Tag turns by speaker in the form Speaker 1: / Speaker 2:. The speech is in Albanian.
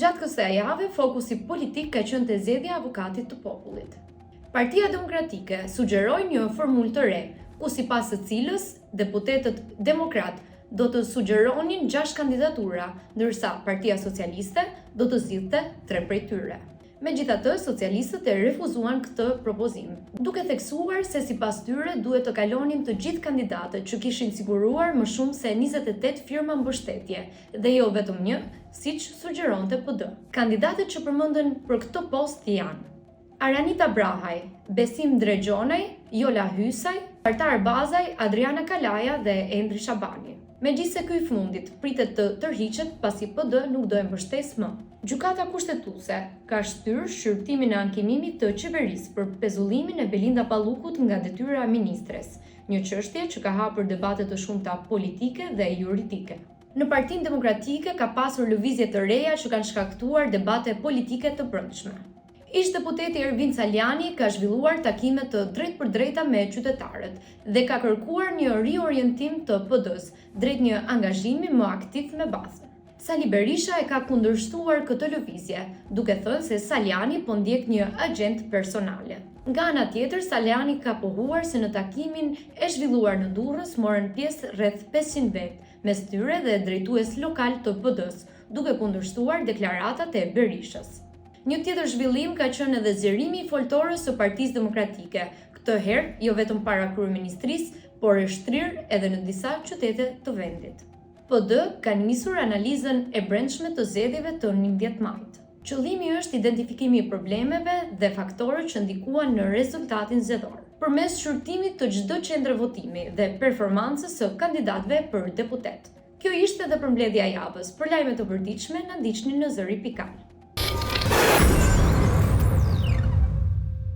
Speaker 1: Gjatë kësaj jave, fokusi politik ka qenë te zgjedhja e avokatit të popullit. Partia Demokratike sugjeroi një formulë të re, ku sipas së cilës deputetët demokrat do të sugjeronin 6 kandidatura, ndërsa Partia Socialiste do të zgjidhte 3 prej tyre. Megjithatë, socialistët e refuzuan këtë propozim, duke theksuar se sipas tyre duhet të kalonin të gjithë kandidatët që kishin siguruar më shumë se 28 firma mbështetje, dhe jo vetëm një, siç sugjeronte PD. Kandidatët që përmenden për këtë post janë Aranita Brahaj, Besim Drexhonaj, Jola Hysaj, Artar Bazaj, Adriana Kalaja dhe Endri Shabani. Megjithse ky i fundit pritet të tërhiqet pasi PD nuk do e mbështes më. Gjykata kushtetuese ka shtyrë shqyrtimin e ankimimit të qeverisë për pezullimin e Belinda Pallukut nga detyra e ministres, një çështje që ka hapur debate të shumta politike dhe juridike. Në Partinë Demokratike ka pasur lëvizje të reja që kanë shkaktuar debate politike të brendshme. Ish-deputeti Ervin Saliani ka zhvilluar takime të drejtpërdrejta me qytetarët dhe ka kërkuar një riorientim të PD-s drejt një angazhimi më aktiv me bazën. Sali Berisha e ka kundërshtuar këtë lëvizje, duke thënë se Saliani po ndjek një agjend personale. Nga ana tjetër, Saliani ka pohuar se në takimin e zhvilluar në Durrës morën pjesë rreth 500 vetë, mes tyre dhe drejtues lokal të PD-s, duke kundërshtuar deklaratat e Berishës. Një tjetër zhvillim ka qenë edhe zgjerimi i foltorës së Partisë Demokratike, këtë herë jo vetëm para kryeministrisë, por e shtrirë edhe në disa qytete të vendit. PD ka nisur analizën e brendshme të zgjedhjeve të 11 majit. Qëllimi është identifikimi i problemeve dhe faktorët që ndikuan në rezultatin zgjedhor, përmes shqyrtimit të çdo qendre votimi dhe performancës së kandidatëve për deputet. Kjo ishte edhe përmbledhja e javës. Për lajme të përditshme na ndiqni në zëri.al.